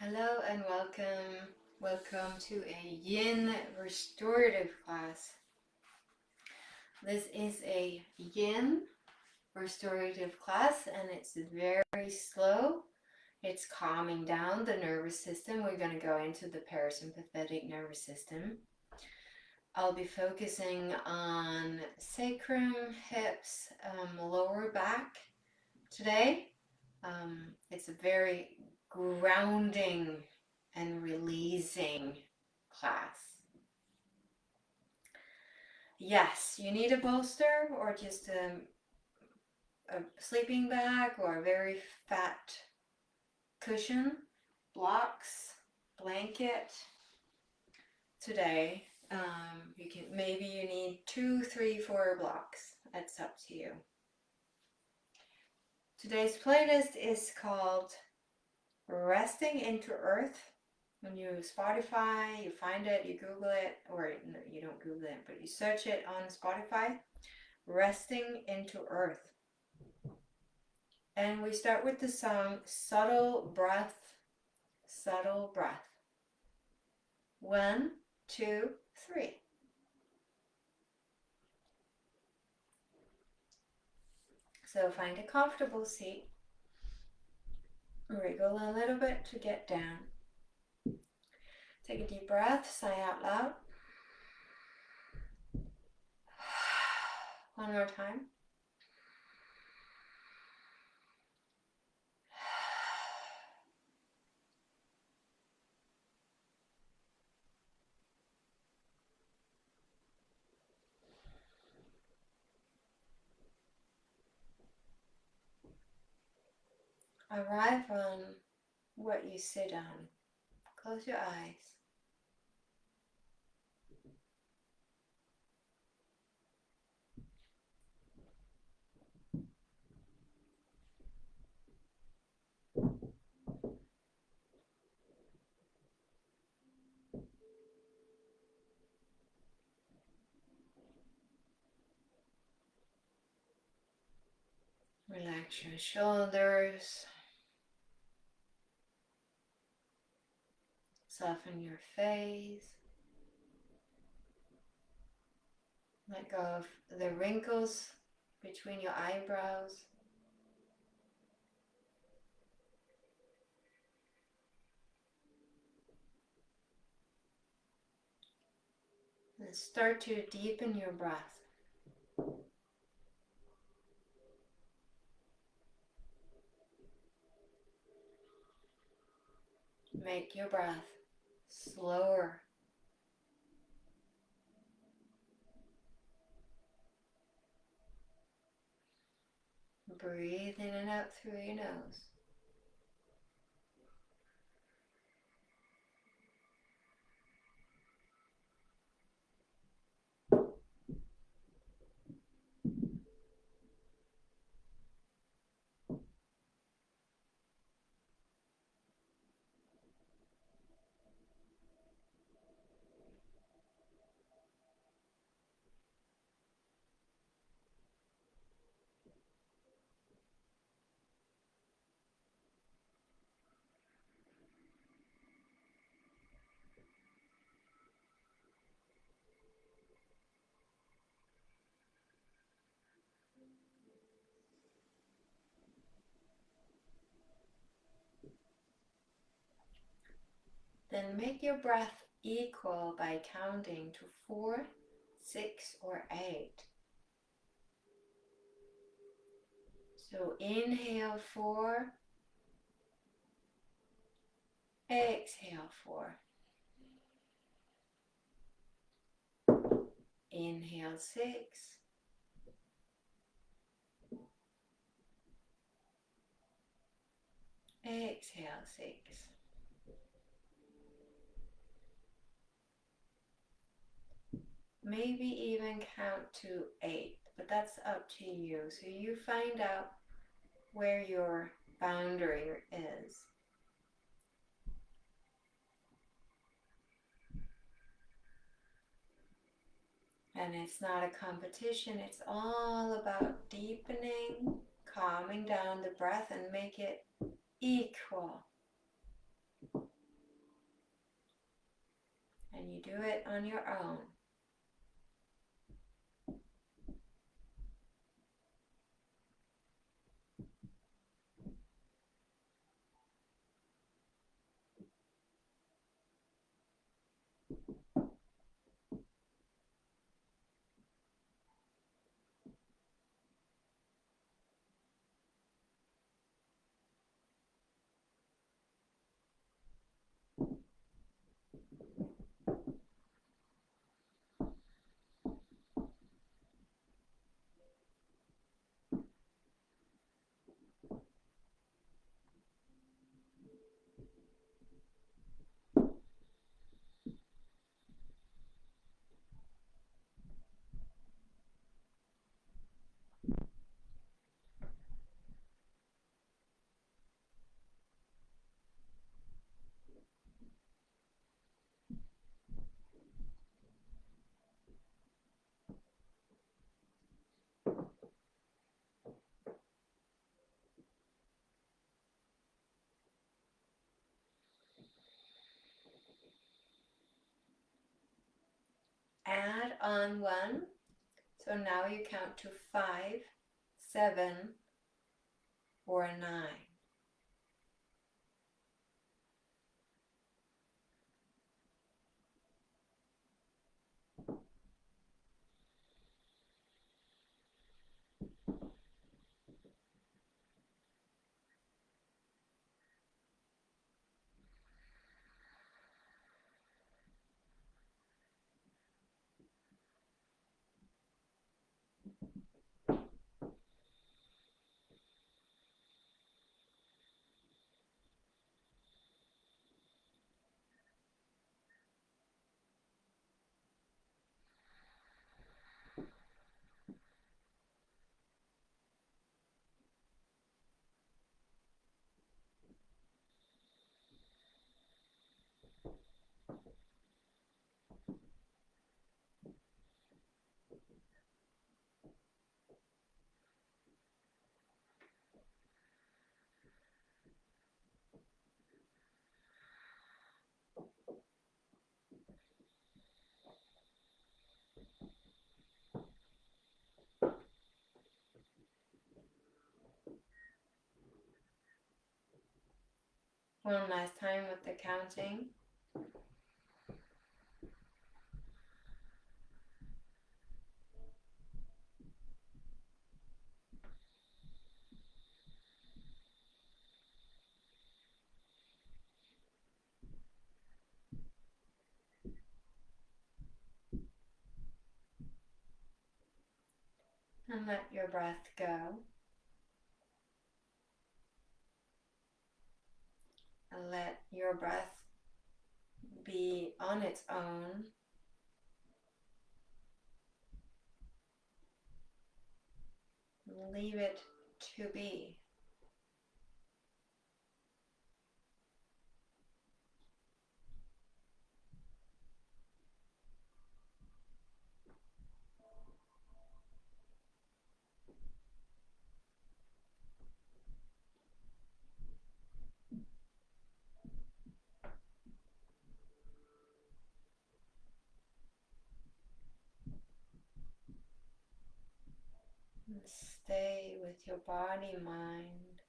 Hello and welcome. Welcome to a Yin Restorative class. This is a Yin Restorative class and it's very slow. It's calming down the nervous system. We're going to go into the parasympathetic nervous system. I'll be focusing on sacrum, hips, lower back today. It's a very grounding and releasing class. Yes, you need a bolster or just a sleeping bag or a very fat cushion, blocks, blanket. Today, maybe you need 2, 3, 4 blocks. That's up to you. Today's playlist is called Resting into Earth. When you Spotify, you find it, you Google it, or no, you don't Google it, but you search it on Spotify, Resting into Earth. And we start with the song Subtle Breath, Subtle Breath. 1, 2, 3. So find a comfortable seat. Wriggle a little bit to get down. Take a deep breath, sigh out loud. One more time. Arrive on what you sit on. Close your eyes. Relax your shoulders. Soften your face. Let go of the wrinkles between your eyebrows. And start to deepen your breath. Make your breath slower. Breathe in and out through your nose. Then make your breath equal by counting to 4, 6, or 8. So inhale 4, exhale 4. Inhale 6. Exhale 6. Maybe even count to 8, but that's up to you. So you find out where your boundary is. And it's not a competition, it's all about deepening, calming down the breath and make it equal. and you do it on your own. Add on 1. So now you count to 5, 7, or 9. One last time with the counting. And let your breath go. And let your breath be on its own. Leave it to be. And stay with your body, mind.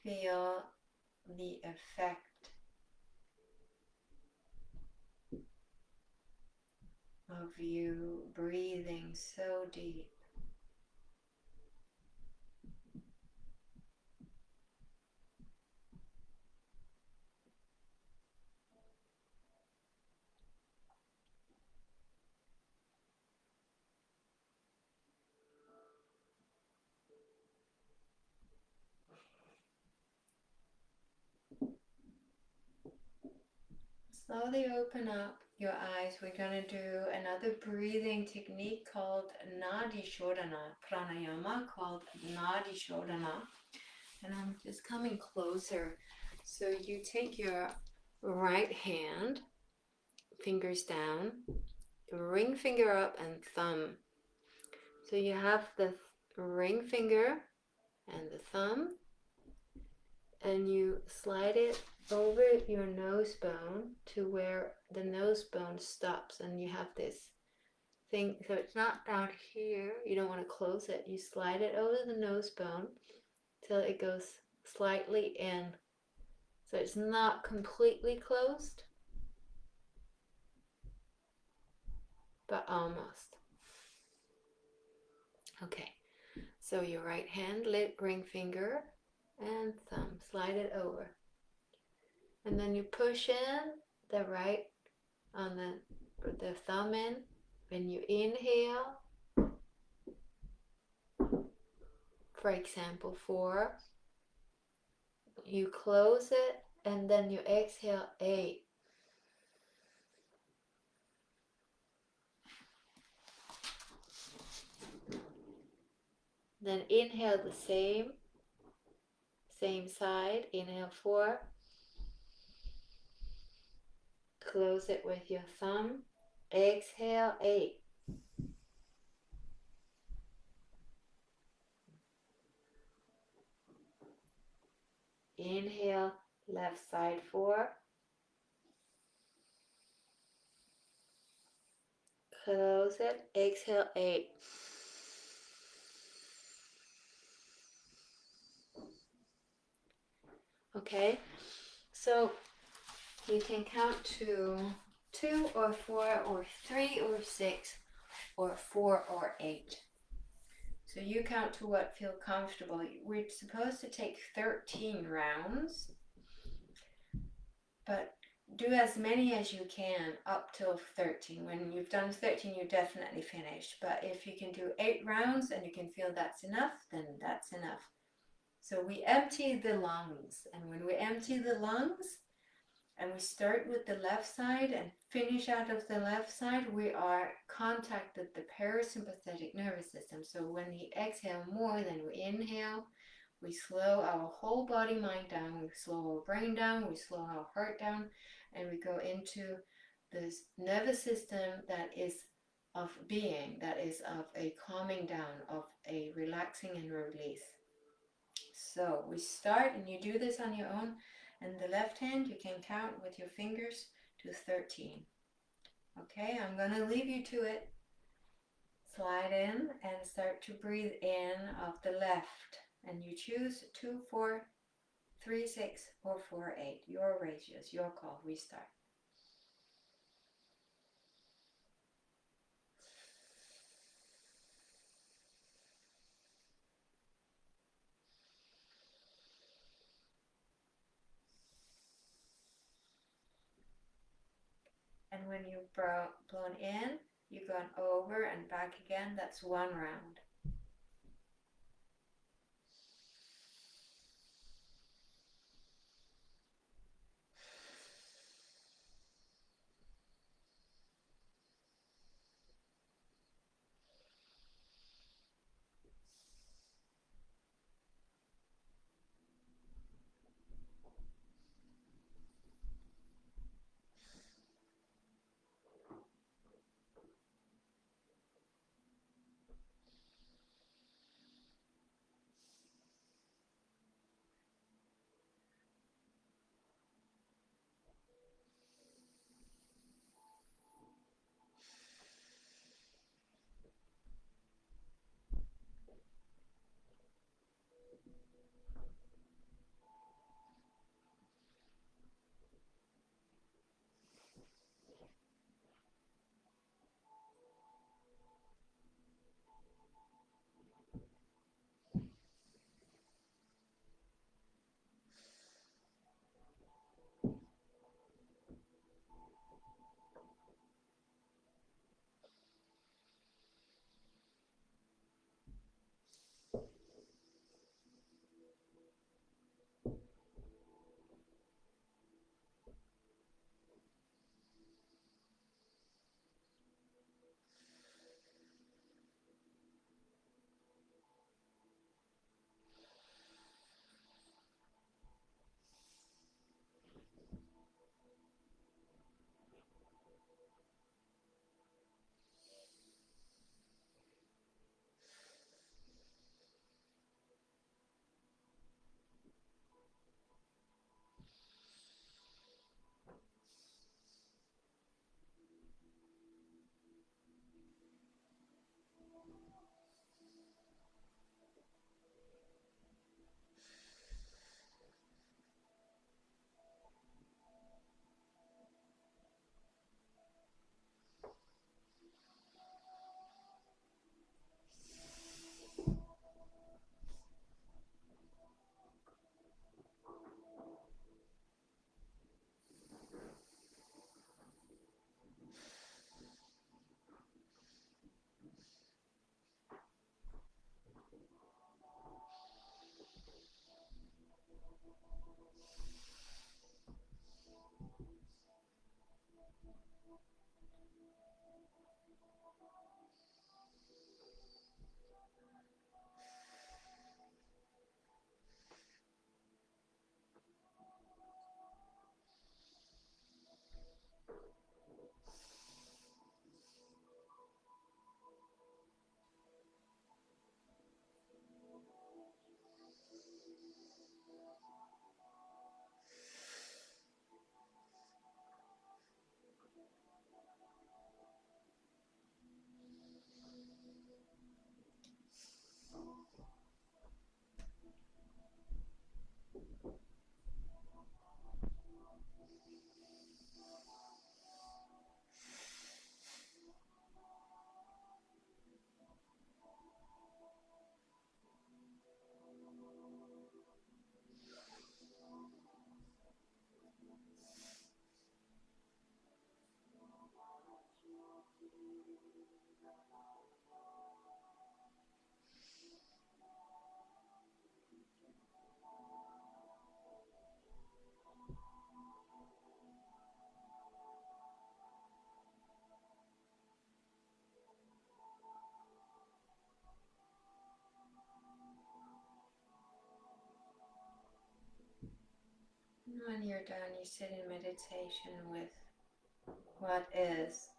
Feel the effect of you breathing so deep. Slowly open up your eyes. We're going to do another breathing technique called Nadi Shodana, pranayama called Nadi Shodana. And I'm just coming closer. So you take your right hand, fingers down, ring finger up and thumb. So you have the ring finger and the thumb, and you slide it over your nose bone to where the nose bone stops, and you have this thing, so it's not down here. You don't want to close it. You slide it over the nose bone till it goes slightly in, so it's not completely closed, but almost. Okay, so your right hand, ring finger and thumb, slide it over, and then you push in the right on the thumb in. When you inhale, for example 4, you close it, and then you exhale 8. Then inhale the same side, inhale 4, close it with your thumb, exhale 8. Inhale left side 4, close it, exhale 8. Okay, so you can count to 2 or 4 or 3 or 6 or 4 or 8. So you count to what feels comfortable. We're supposed to take 13 rounds, but do as many as you can up till 13. When you've done 13, you're definitely finished. But if you can do 8 rounds and you can feel that's enough, then that's enough. So we empty the lungs, and when we empty the lungs, and we start with the left side and finish out of the left side, we are contacted the parasympathetic nervous system. So when we exhale more than we inhale, we slow our whole body mind down, we slow our brain down, we slow our heart down, and we go into this nervous system that is of being, that is of a calming down, of a relaxing and release. So we start, and you do this on your own. And the left hand, you can count with your fingers to 13. Okay, I'm going to leave you to it. Slide in and start to breathe in of the left. And you choose 2, 4, 3, 6, or 4, 8. Your ratios, your call. Restart. And when you've blown in, you've gone over and back again. That's 1 round. When you're done, you sit in meditation with what is.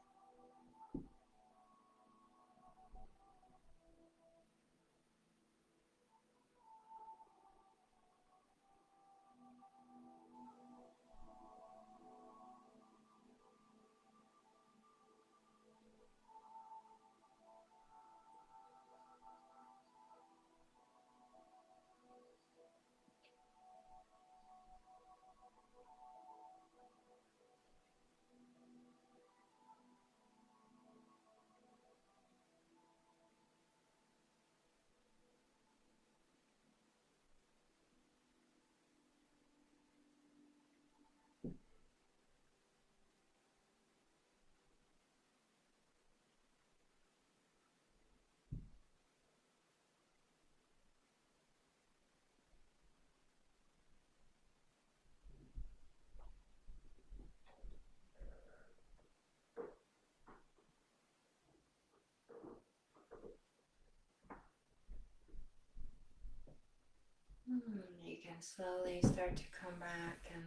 You can slowly start to come back and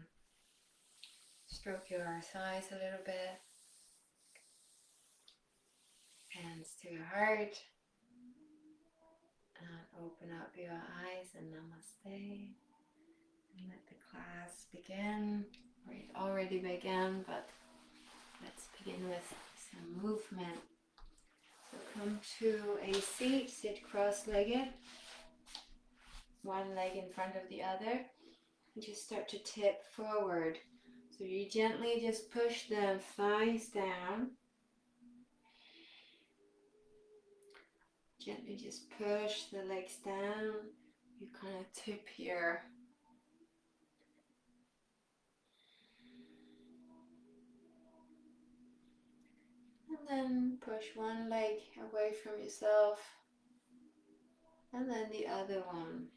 stroke your thighs a little bit. Hands to your heart. And open up your eyes and namaste. And let the class begin. Or it already began, but let's begin with some movement. So come to a seat, sit cross-legged. One leg in front of the other. And just start to tip forward. So you gently just push the thighs down. Gently just push the legs down. You kind of tip here. And then push one leg away from yourself. And then the other one.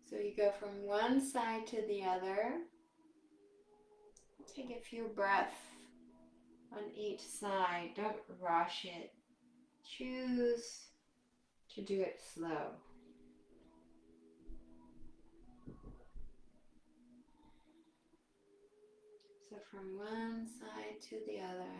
So you go from one side to the other. Take a few breaths on each side. Don't rush it. Choose to do it slow. So from one side to the other.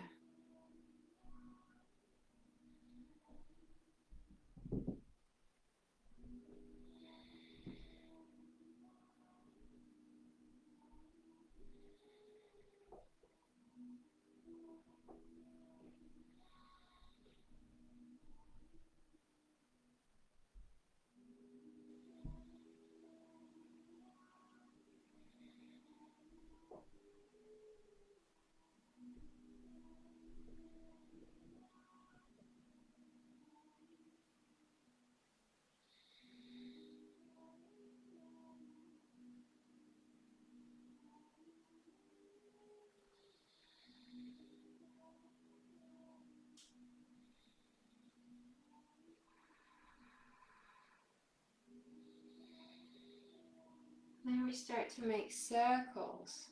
we start to make circles.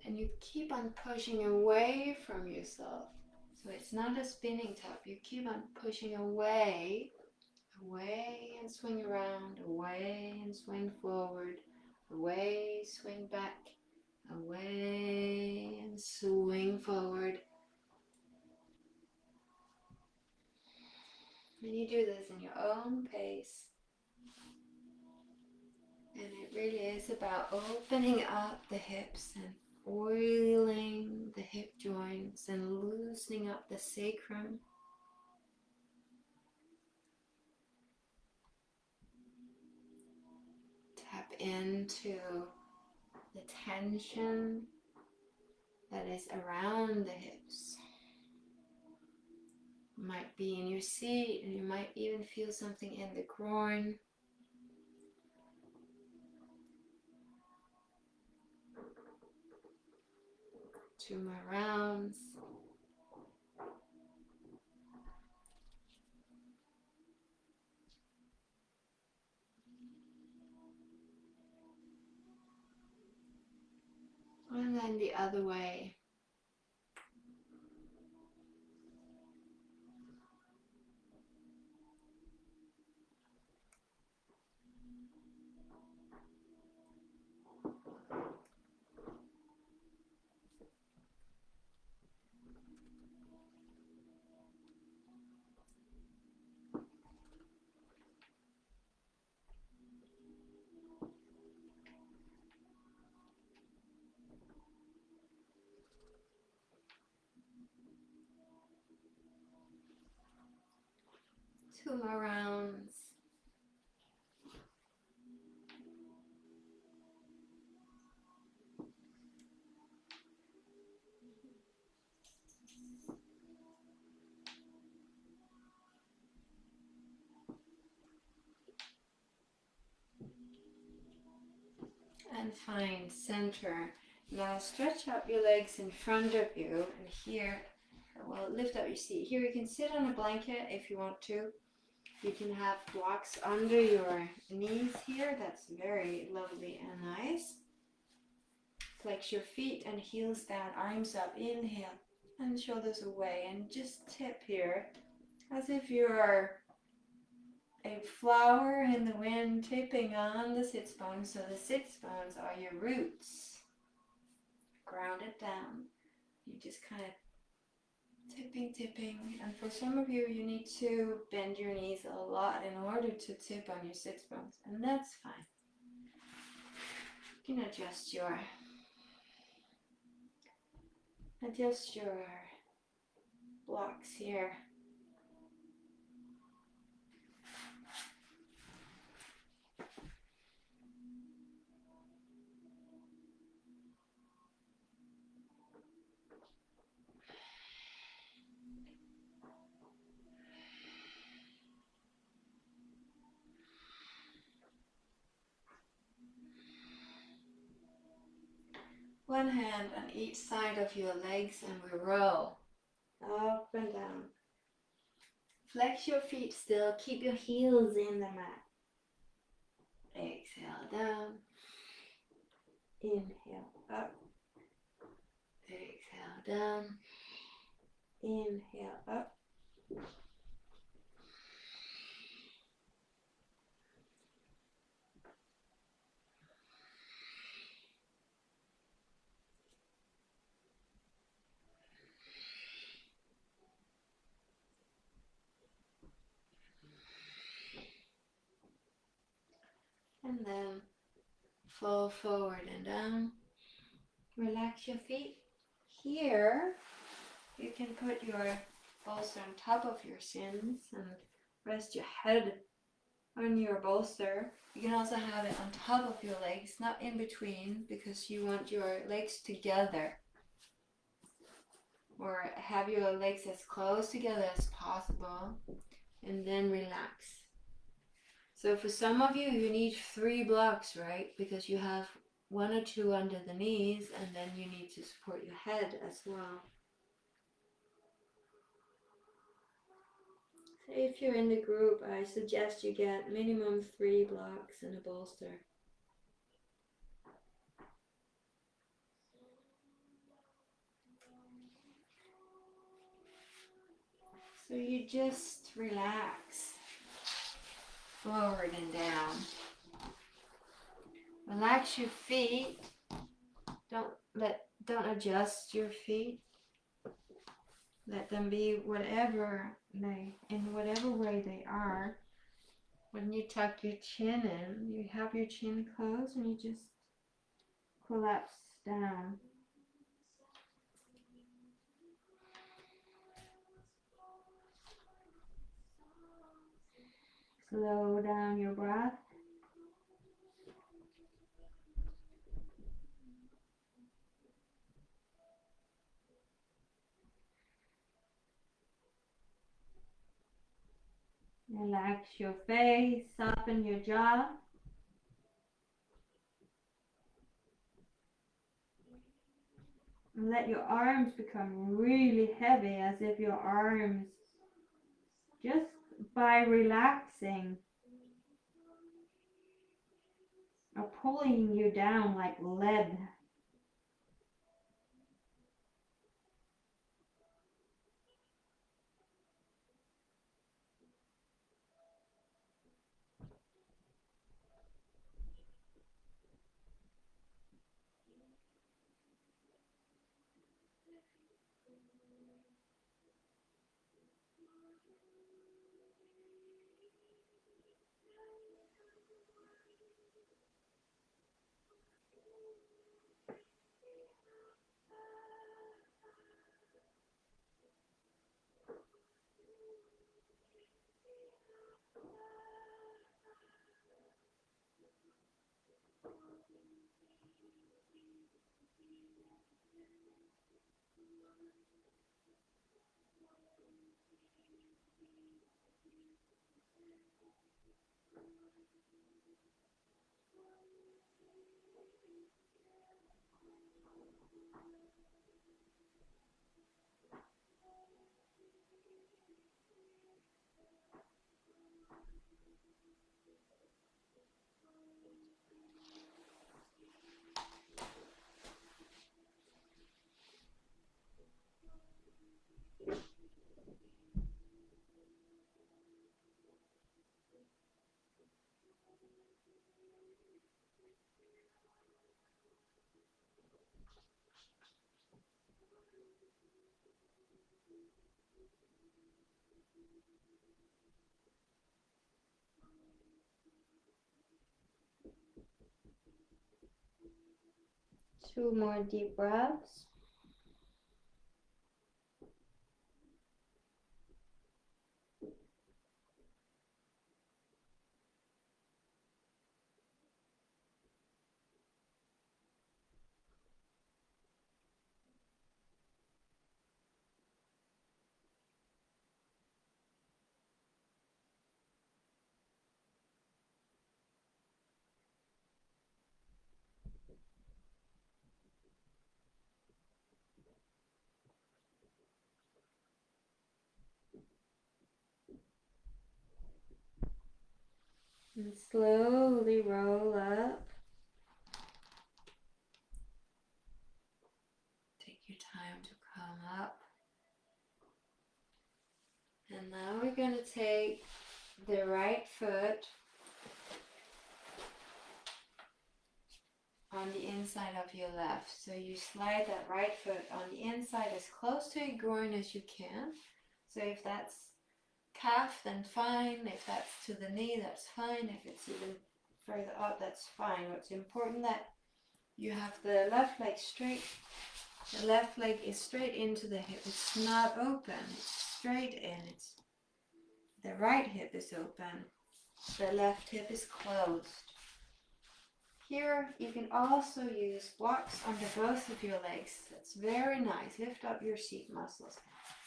And you keep on pushing away from yourself. So it's not a spinning top. You keep on pushing away, away and swing around, away and swing forward, away, swing back, away and swing forward. And you do this in your own pace. And it really is about opening up the hips and oiling the hip joints and loosening up the sacrum. Tap into the tension that is around the hips. You might be in your seat and you might even feel something in the groin. 2 more rounds. And then the other way. Two more rounds. And find center. Now stretch out your legs in front of you, and here, well, lift up your seat. Here you can sit on a blanket if you want to. You can have blocks under your knees here. That's very lovely and nice. Flex your feet and heels down, arms up. Inhale and shoulders away, and just tip here as if you're a flower in the wind tipping on the sits bones. So the sits bones are your roots. Ground it down. You just kind of tipping. And for some of you, you need to bend your knees a lot in order to tip on your sits bones. And that's fine. You can adjust your blocks here. One hand on each side of your legs, and we roll up and down. Flex your feet still, keep your heels in the mat. Exhale down. Inhale up. Exhale down. Inhale up. And then fall forward and down. Relax your feet. Here, you can put your bolster on top of your shins and rest your head on your bolster. You can also have it on top of your legs, not in between, because you want your legs together. Or have your legs as close together as possible, and then relax. So for some of you, you need 3 blocks, right? Because you have 1 or 2 under the knees, and then you need to support your head as well. So if you're in the group, I suggest you get minimum 3 blocks and a bolster. So you just relax forward and down. Relax your feet. Don't adjust your feet. Let them be in whatever way they are. When you tuck your chin in, you have your chin closed and you just collapse down. Slow down your breath. Relax your face, soften your jaw. And let your arms become really heavy, as if your arms, just by relaxing, are pulling you down like lead. Two more deep breaths. And slowly roll up. Take your time to come up. And now we're going to take the right foot on the inside of your left. So you slide that right foot on the inside as close to your groin as you can. So if that's calf, then fine. If that's to the knee, that's fine. If it's even further up, that's fine. What's important that you have the left leg straight. The left leg is straight into the hip. It's not open. It's straight in. The right hip is open. The left hip is closed. Here you can also use blocks under both of your legs. That's very nice. Lift up your seat muscles.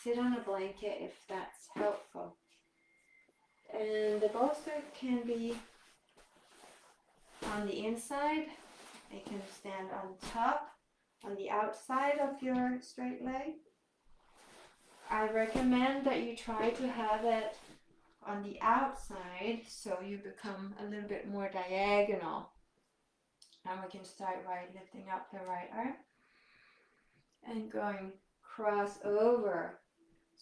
Sit on a blanket if that's helpful. And the bolster can be on the inside. It can stand on top, on the outside of your straight leg. I recommend that you try to have it on the outside so you become a little bit more diagonal. And we can start by lifting up the right arm and going cross over.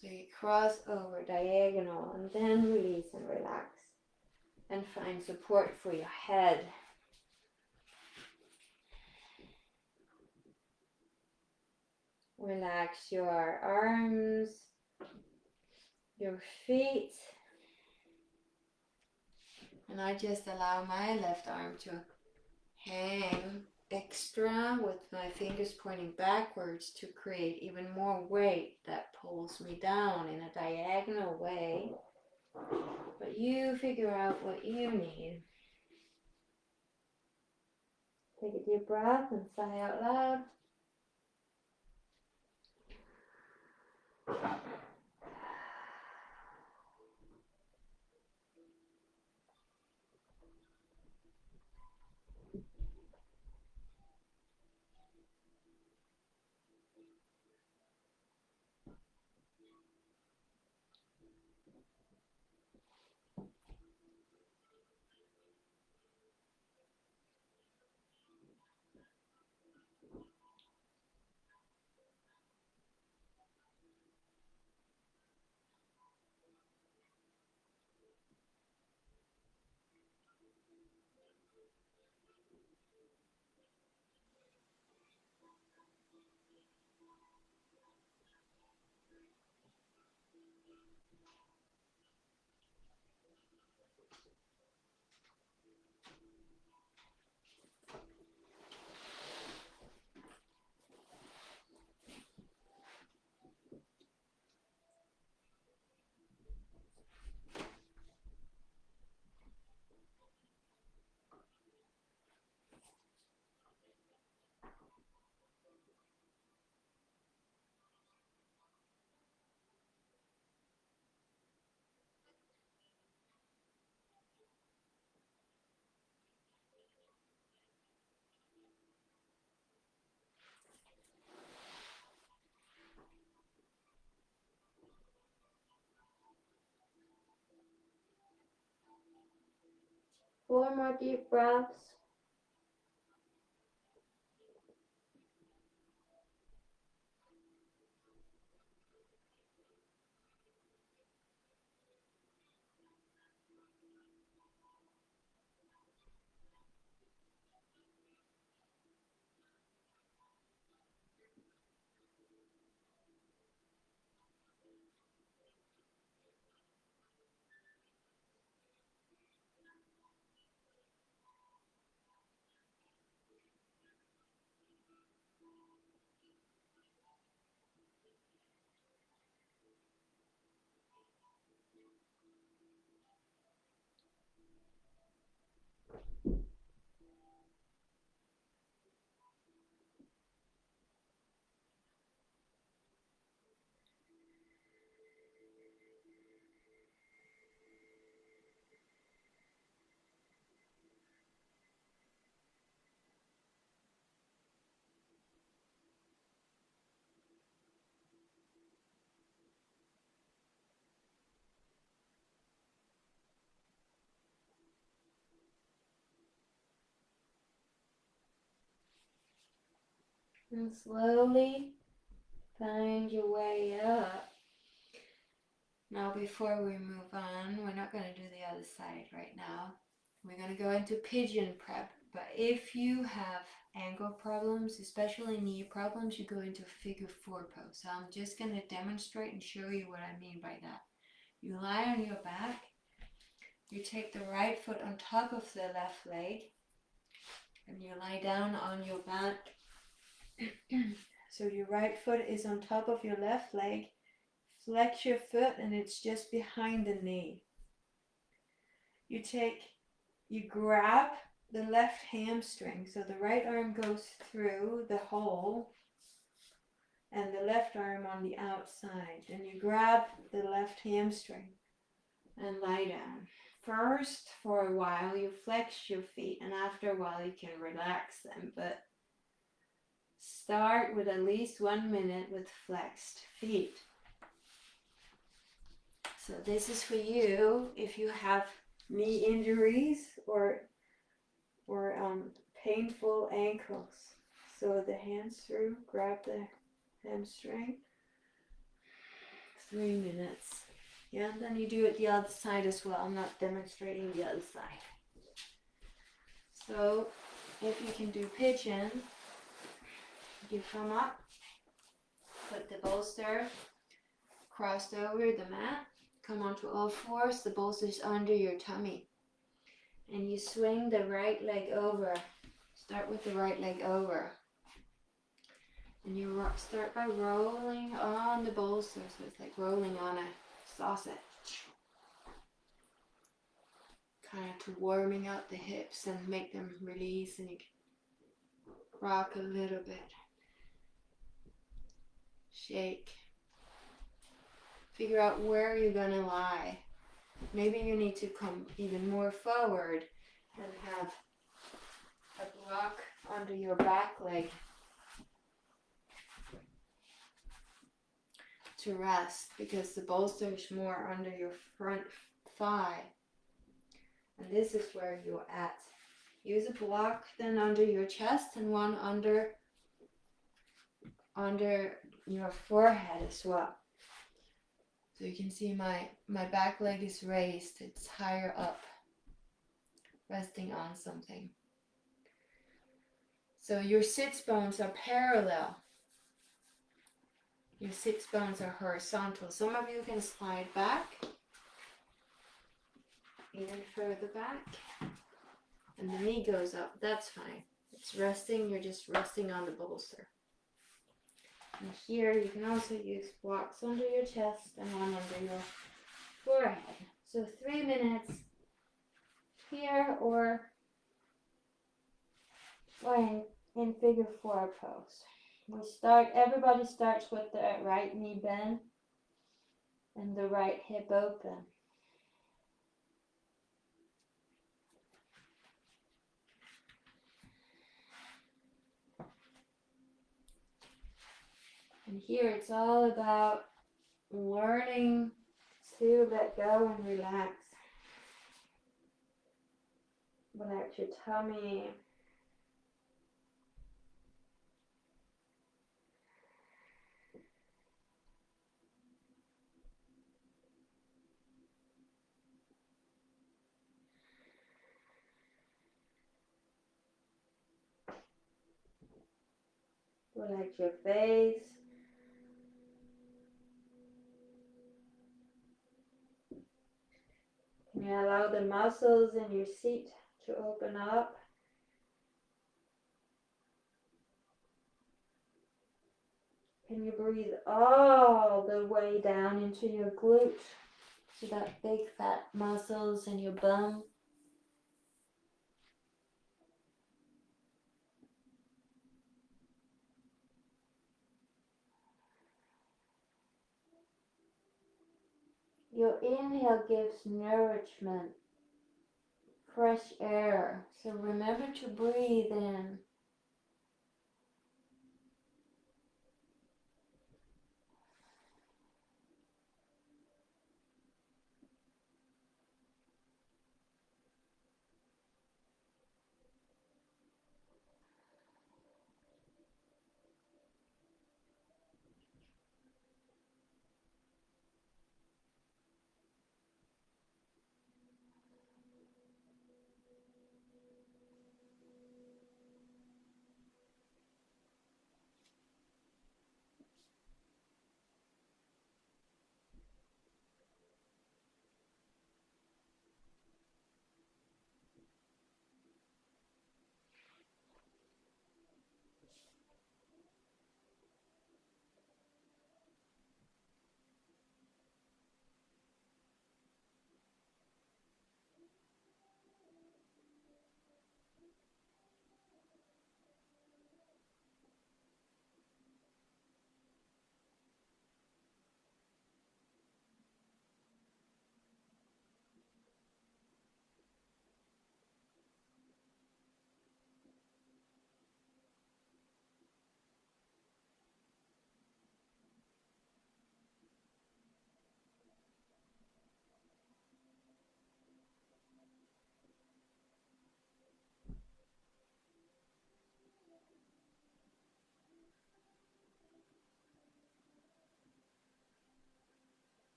So you cross over diagonal and then release and relax. And find support for your head. Relax your arms, your feet. And I just allow my left arm to hang extra with my fingers pointing backwards to create even more weight that pulls me down in a diagonal way. But you figure out what you need. Take a deep breath and sigh out loud. Four more deep breaths. And slowly find your way up. Now before we move on, we're not going to do the other side right now. We're going to go into pigeon prep. But if you have ankle problems, especially knee problems, you go into figure four pose. So I'm just going to demonstrate and show you what I mean by that. You lie on your back. You take the right foot on top of the left leg. And you lie down on your back. So your right foot is on top of your left leg. Flex your foot and it's just behind the knee. You grab the left hamstring. So the right arm goes through the hole and the left arm on the outside. And you grab the left hamstring and lie down. First, for a while, you flex your feet, and after a while, you can relax them. But start with at least 1 minute with flexed feet. So this is for you if you have knee injuries or painful ankles. So the hands through, grab the hamstring. 3 minutes. Yeah, and then you do it the other side as well. I'm not demonstrating the other side. So if you can do pigeon, you come up, put the bolster crossed over the mat, come onto all fours, the bolster's under your tummy. And you swing the right leg over. Start with the right leg over. And you start by rolling on the bolster, so it's like rolling on a sausage. Kind of to warming up the hips and make them release, and you can rock a little bit. Shake. Figure out where you're gonna lie. Maybe you need to come even more forward and have a block under your back leg to rest, because the bolster is more under your front thigh. And this is where you're at. Use a block then under your chest and one under your forehead as well. So you can see my back leg is raised. It's higher up, resting on something. So your sits bones are parallel. Your sits bones are horizontal. Some of you can slide back, even further back, and the knee goes up. That's fine. It's resting. You're just resting on the bolster. And here you can also use blocks under your chest and one under your forehead. So 3 minutes here or in figure 4 pose. Everybody starts with the right knee bent and the right hip open. And here it's all about learning to let go and relax. Relax your tummy. Relax your face. Can you allow the muscles in your seat to open up? Can you breathe all the way down into your glutes? So that big fat muscles in your bum. Your inhale gives nourishment, fresh air. So remember to breathe in.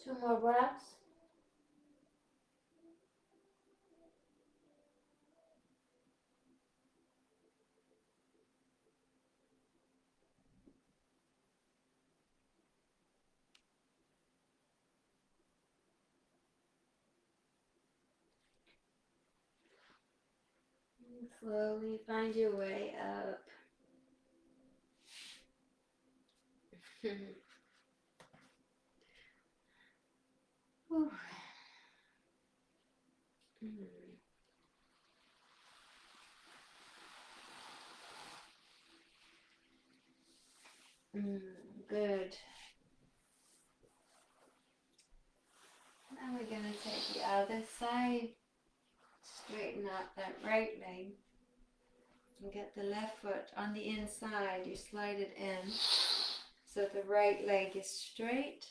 2 more breaths. And slowly find your way up. Good. Now we're going to take the other side. Straighten out that right leg. And get the left foot on the inside. You slide it in. So the right leg is straight.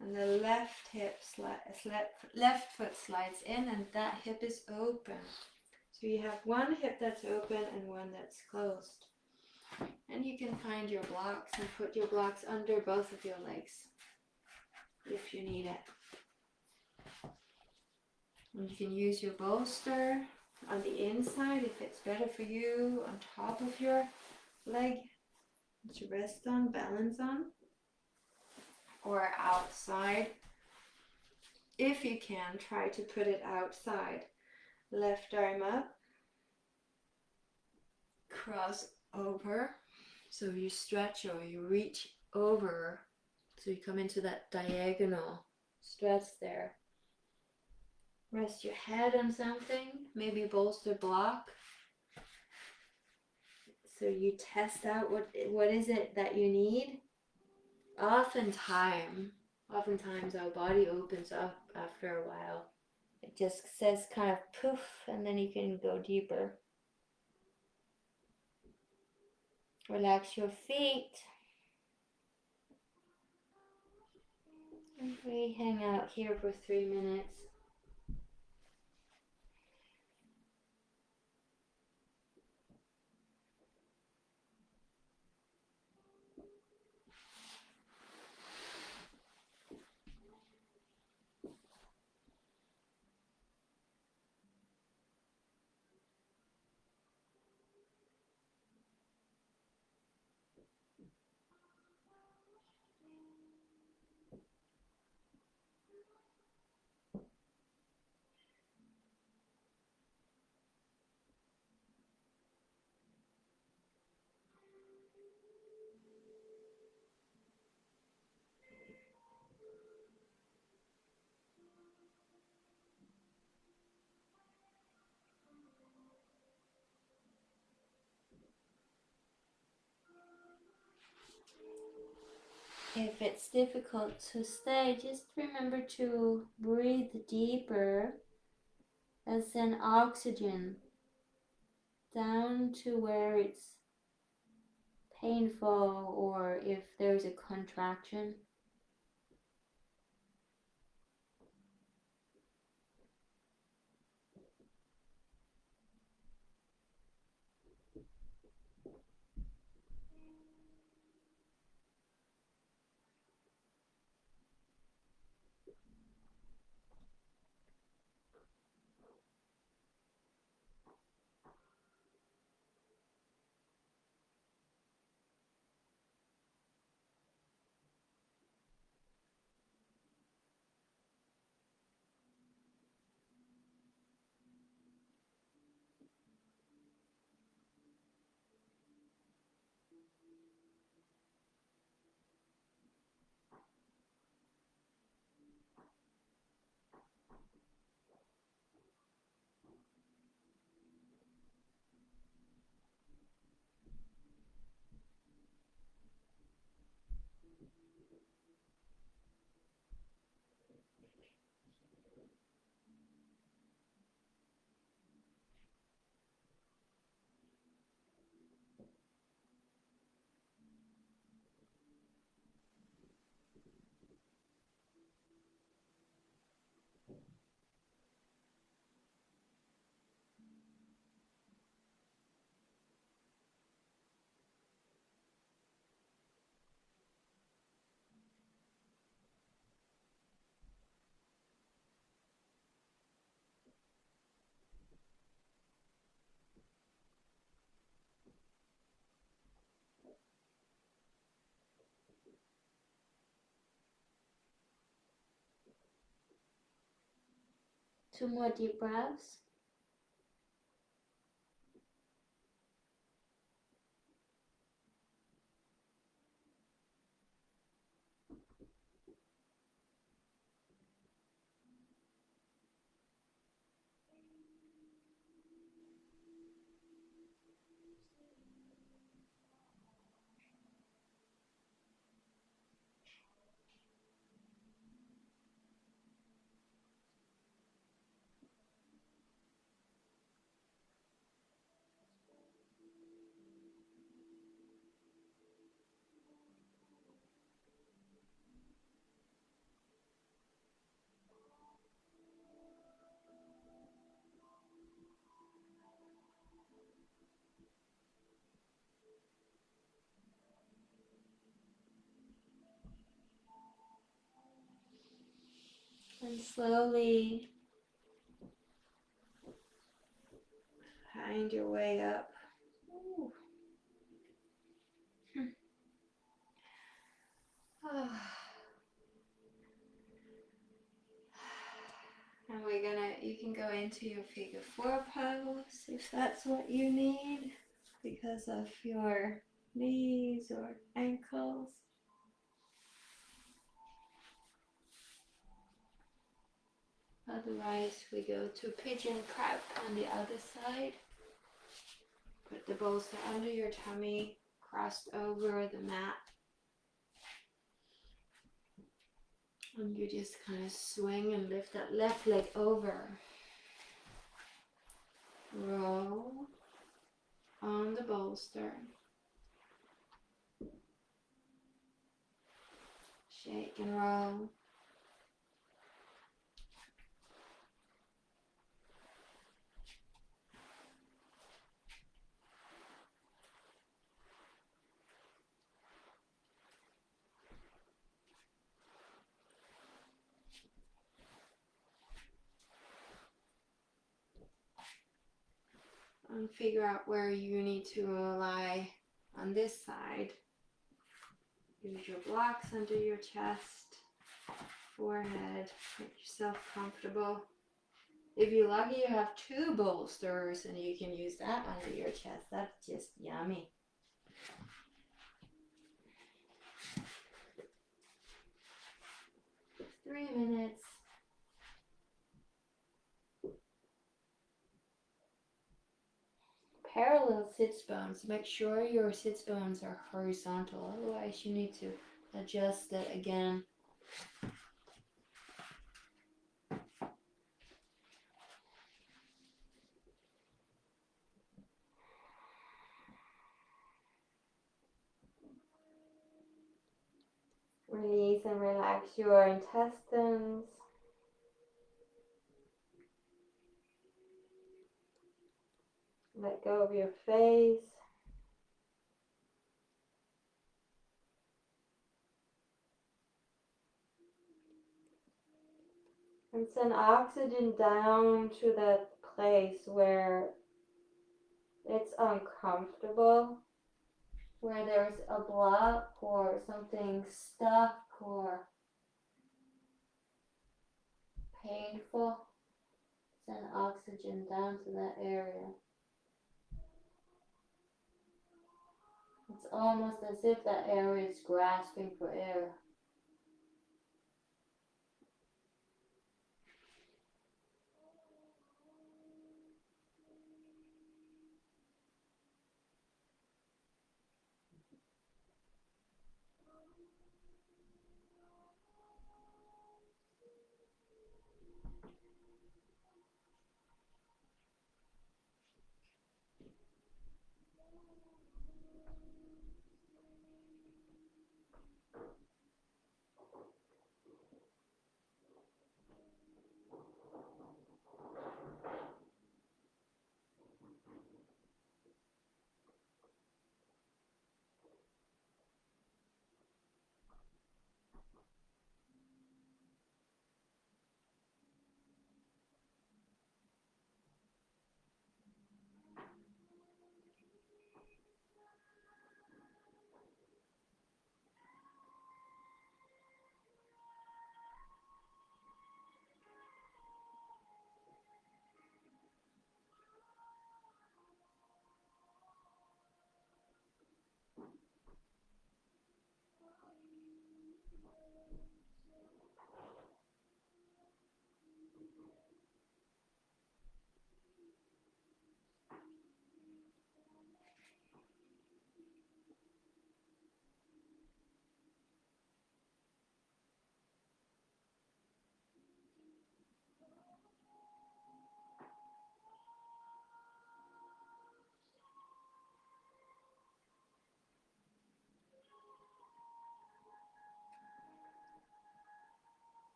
And the left foot slides in, and that hip is open. So you have one hip that's open and one that's closed. And you can find your blocks and put your blocks under both of your legs if you need it. And you can use your bolster on the inside if it's better for you, on top of your leg to rest on, balance on, or outside. If you can, try to put it outside. Left arm up, cross over, so you stretch or you reach over, so you come into that diagonal stretch there. Rest your head on something, maybe bolster block. So you test out what is it that you need. Oftentimes our body opens up after a while. It just says kind of poof, and then you can go deeper. Relax your feet. And we hang out here for 3 minutes. If it's difficult to stay, just remember to breathe deeper and send oxygen down to where it's painful or if there's a contraction. 2 more deep breaths. And slowly find your way up. Ooh. And you can go into your figure 4 pose if that's what you need because of your knees or ankles. Otherwise, we go to pigeon crab on the other side. Put the bolster under your tummy, crossed over the mat. And you just kind of swing and lift that left leg over. Roll on the bolster. Shake and roll. And figure out where you need to lie on this side. Use your blocks under your chest, forehead, make yourself comfortable. If you're lucky, you have 2 bolsters and you can use that under your chest. That's just yummy. Just 3 minutes. Parallel sits bones. Make sure your sits bones are horizontal. Otherwise, you need to adjust it again. Release and relax your intestines. Let go of your face. And send oxygen down to that place where it's uncomfortable, where there's a block or something stuck or painful. Send oxygen down to that area. It's almost as if that area is grasping for air.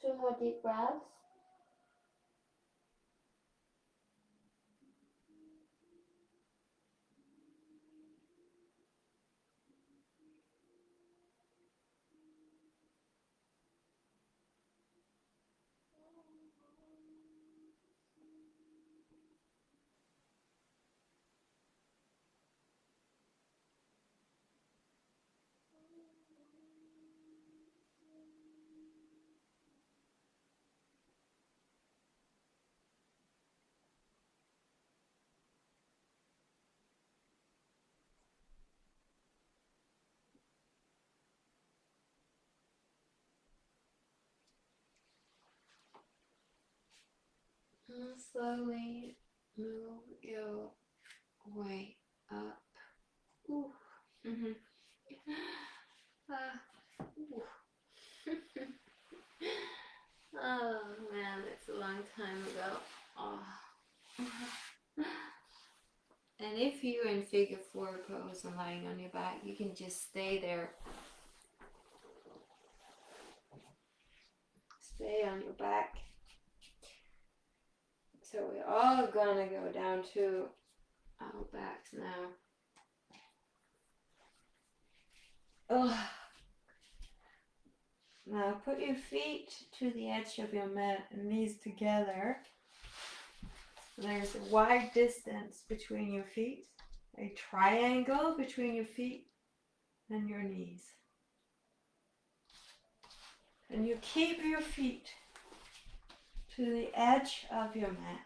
2 more deep breaths. And slowly move your way up. Ooh. Mm-hmm. Ooh. Oh man, it's a long time ago. Oh. And if you're in figure 4 pose and lying on your back, you can just stay there. Stay on your back. So we're all gonna go down to our backs now. Oh. Now put your feet to the edge of your mat and knees together. There's a wide distance between your feet, a triangle between your feet and your knees. And you keep your feet to the edge of your mat.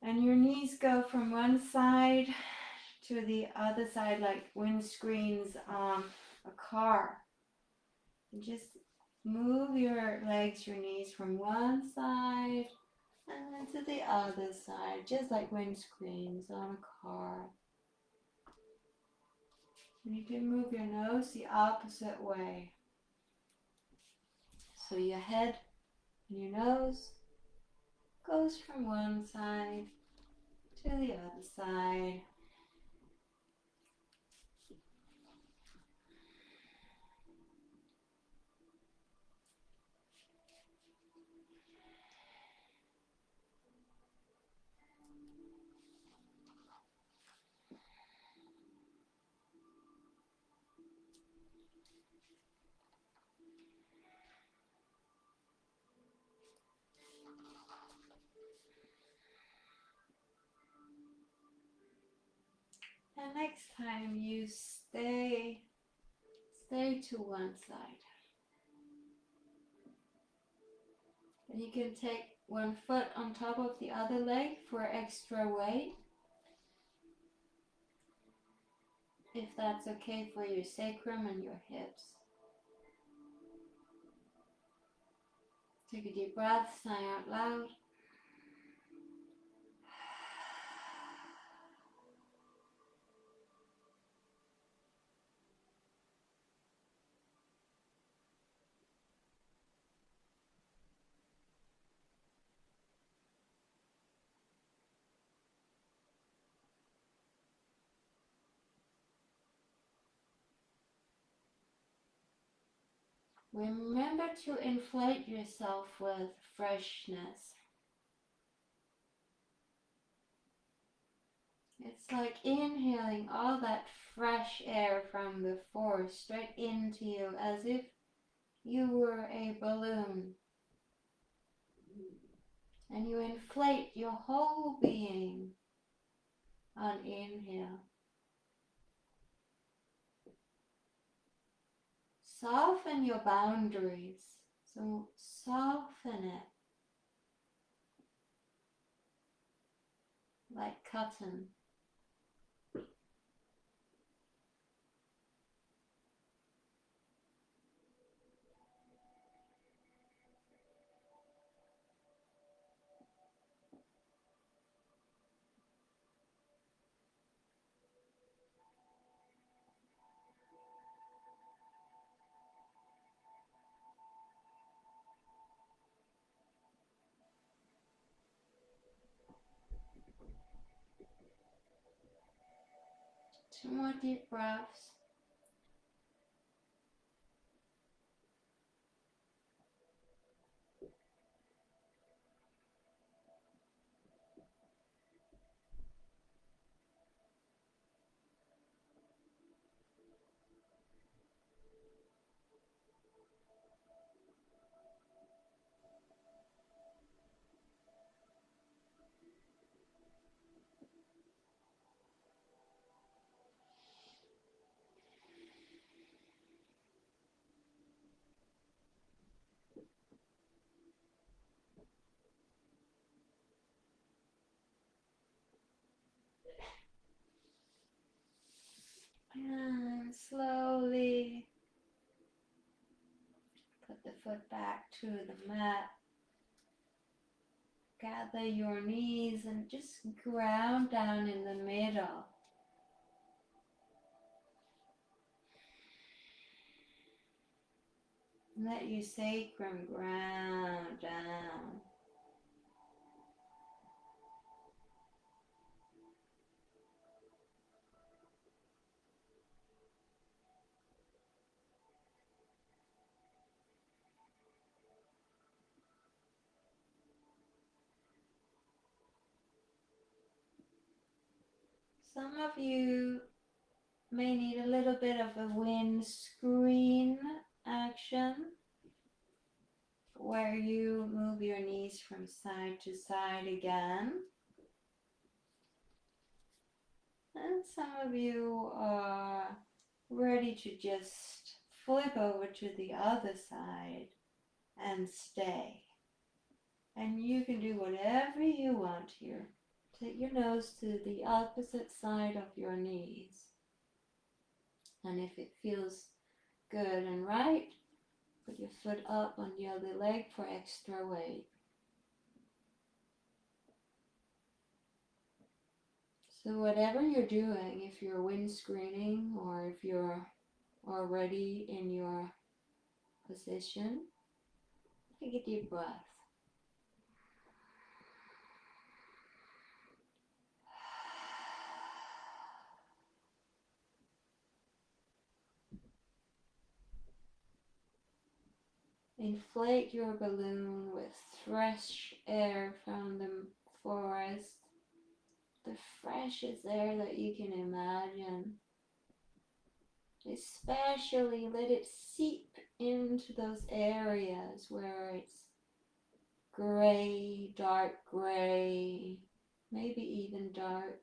And your knees go from one side to the other side like windscreens on a car. And just move your legs, your knees from one side and then to the other side, just like windscreens on a car. And you can move your nose the opposite way. So your head and your nose goes from one side to the other side. And next time you stay to one side. And you can take one foot on top of the other leg for extra weight, if that's okay for your sacrum and your hips. Take a deep breath, sigh out loud. Remember to inflate yourself with freshness. It's like inhaling all that fresh air from before straight into you, as if you were a balloon. And you inflate your whole being on inhale. Soften your boundaries. So soften it like cotton. Two more deep breaths. foot back to the mat. Gather your knees and just ground down in the middle. Let your sacrum ground down. Some of you may need a little bit of a windscreen action where you move your knees from side to side again. And some of you are ready to just flip over to the other side and stay. And you can do whatever you want here. Take your nose to the opposite side of your knees. And if it feels good and right, put your foot up on the other leg for extra weight. So whatever you're doing, if you're windscreening or if you're already in your position, take a deep breath. Inflate your balloon with fresh air from the forest, the freshest air that you can imagine. Especially let it seep into those areas where it's gray, dark gray, maybe even dark.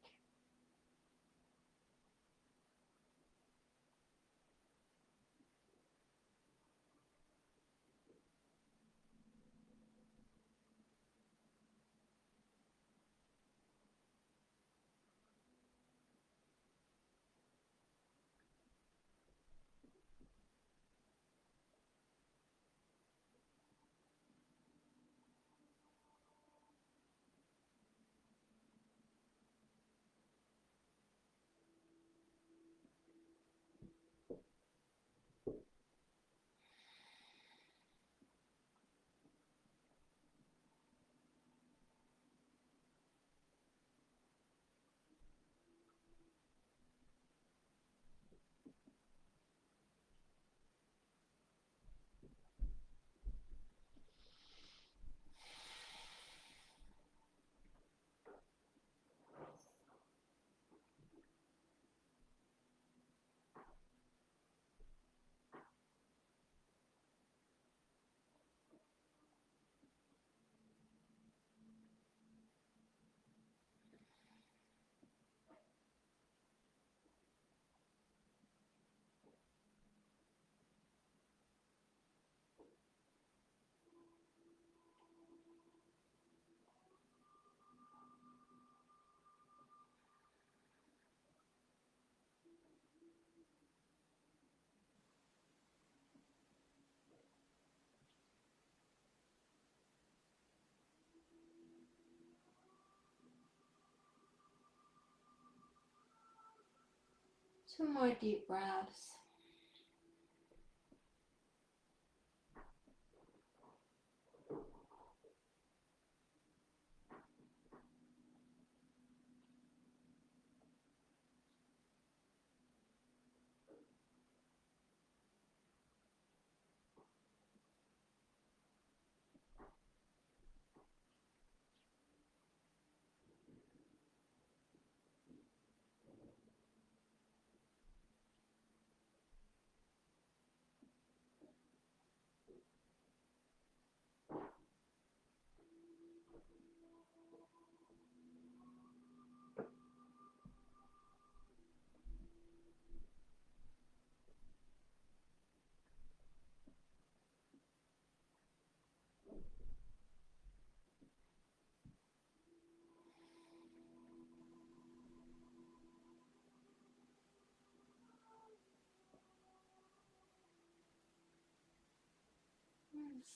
Two more deep breaths.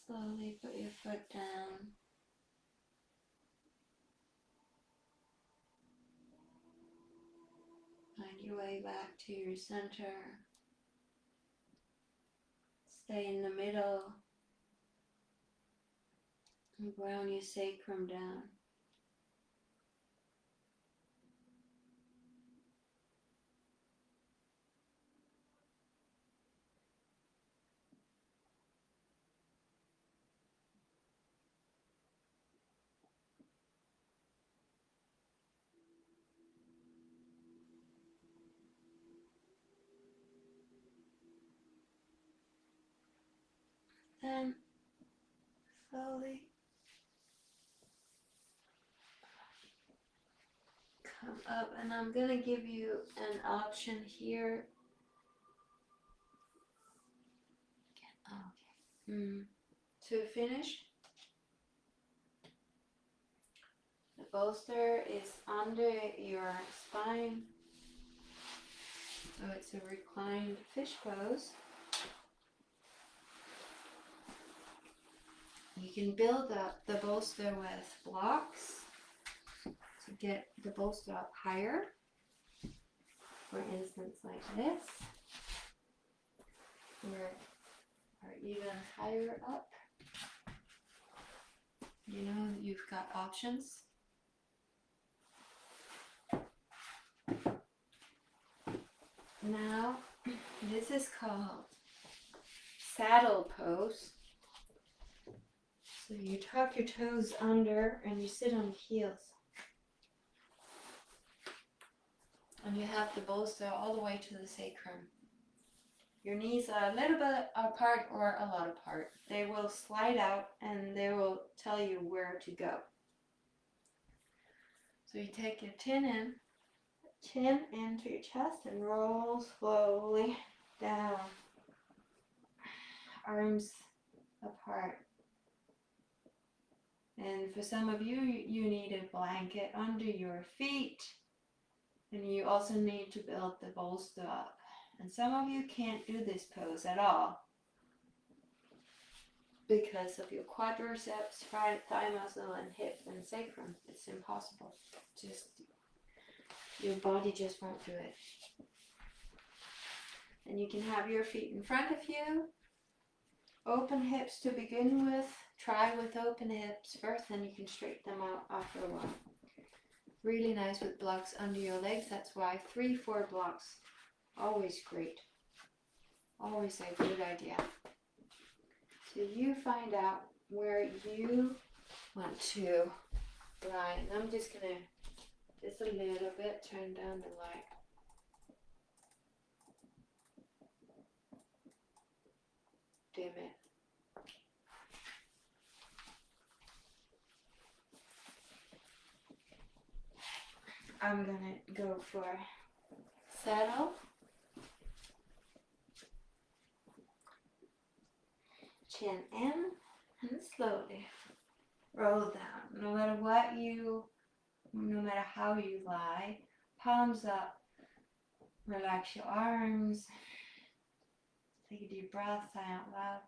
Slowly put your foot down. Find your way back to your center. Stay in the middle. And ground your sacrum down. Then slowly come up, and I'm gonna give you an option here. Okay. To finish, the bolster is under your spine, so it's a reclined fish pose. You can build up the bolster with blocks to get the bolster up higher. For instance, like this, or even higher up. You know, you've got options. Now, this is called saddle pose. So you tuck your toes under and you sit on the heels. And you have the bolster all the way to the sacrum. Your knees are a little bit apart or a lot apart. They will slide out and they will tell you where to go. So you take your chin into your chest and roll slowly down. Arms apart. And for some of you, you need a blanket under your feet. And you also need to build the bolster up. And some of you can't do this pose at all because of your quadriceps, thigh muscle, and hip and sacrum. It's impossible. Your body just won't do it. And you can have your feet in front of you. Open hips to begin with. Try with open hips first, then you can straighten them out after a while. Really nice with blocks under your legs. That's why 3-4 blocks. Always great. Always a good idea. So you find out where you want to lie. And I'm just going to, just a little bit, turn down the light. Dim it. I'm going to go for saddle. Chin in and slowly roll down. No matter no matter how you lie, palms up, relax your arms, take a deep breath, sigh out loud.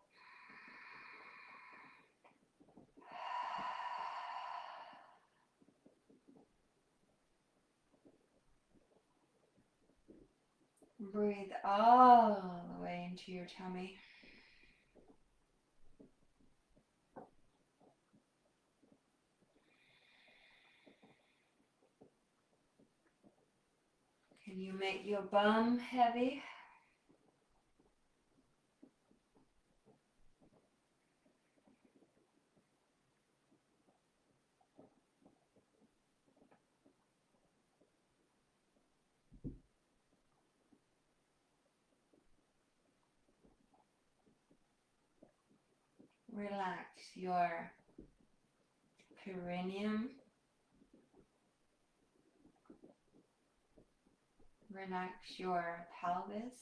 Breathe all the way into your tummy. Can you make your bum heavy? Relax your perineum. Relax your pelvis.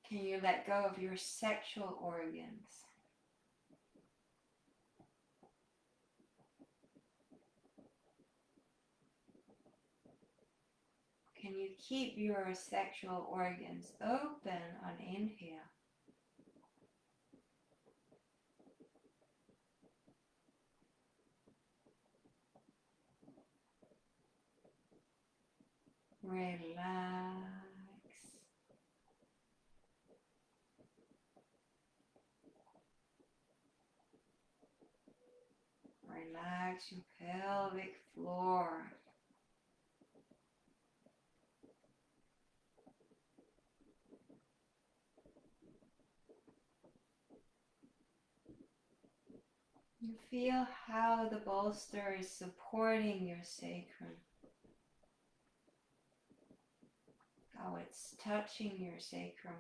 Can you let go of your sexual organs? Can can you keep your sexual organs open on inhale? Relax. Relax your pelvic floor. You feel how the bolster is supporting your sacrum. How it's touching your sacrum.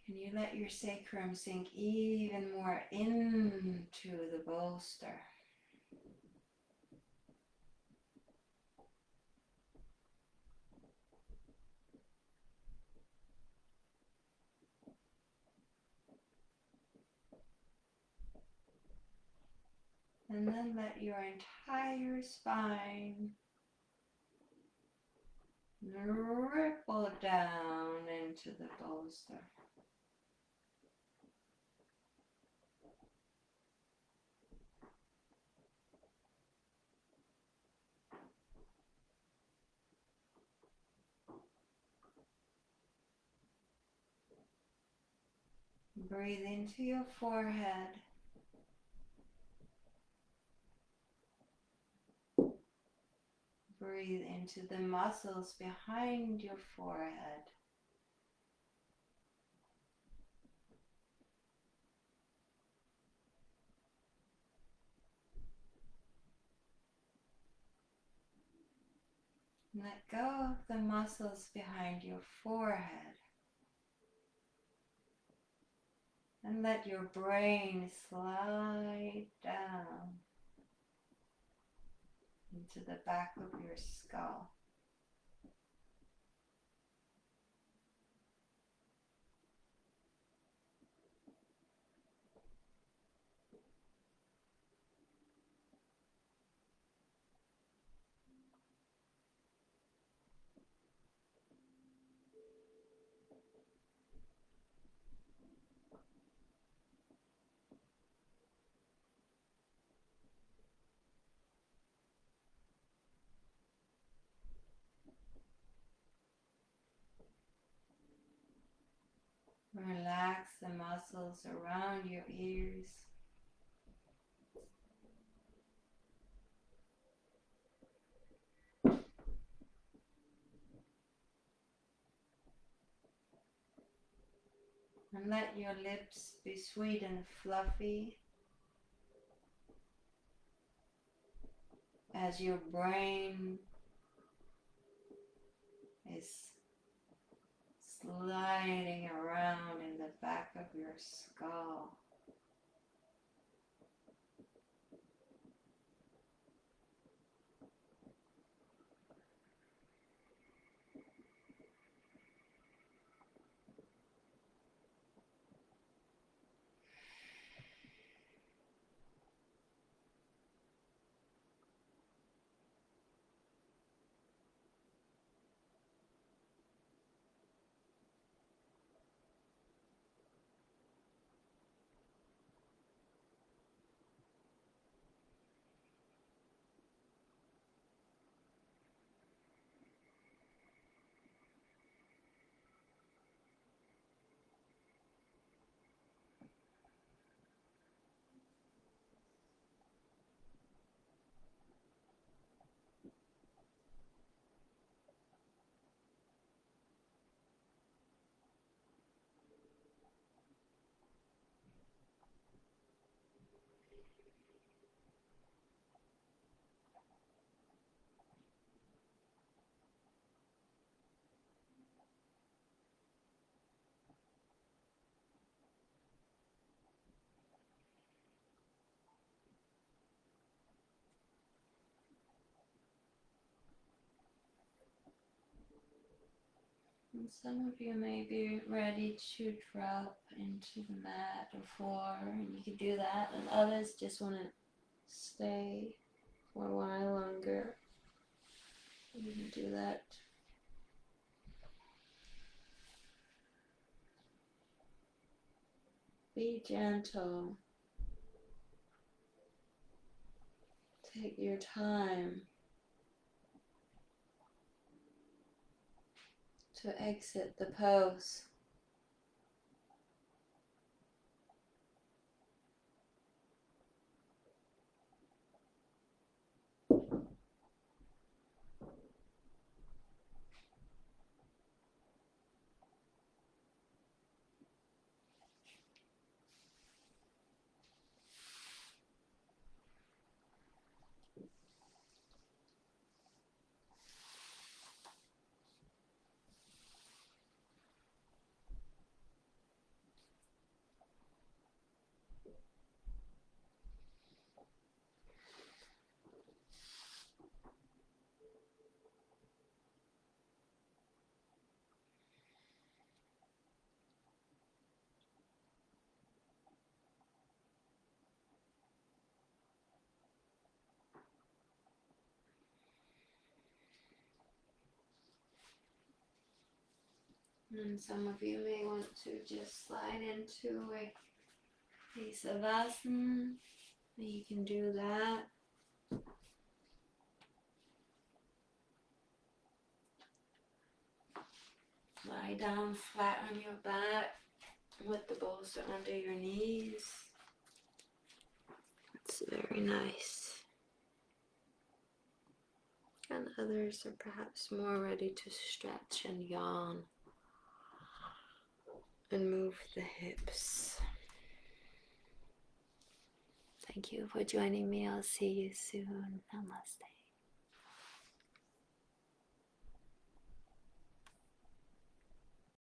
Can you let your sacrum sink even more into the bolster? And then let your entire spine ripple down into the bolster. Breathe into your forehead. Breathe into the muscles behind your forehead. Let go of the muscles behind your forehead. And let your brain slide down into the back of your skull. Relax the muscles around your ears. And let your lips be sweet and fluffy as your brain is sliding around in the back of your skull. And some of you may be ready to drop into the mat or floor, and you can do that, and others just want to stay for a while longer. You can do that. Be gentle. Take your time to exit the pose. And some of you may want to just slide into a savasana. You can do that. Lie down flat on your back with the bolster under your knees. It's very nice. And others are perhaps more ready to stretch and yawn and move the hips. Thank you for joining me. I'll see you soon. Namaste.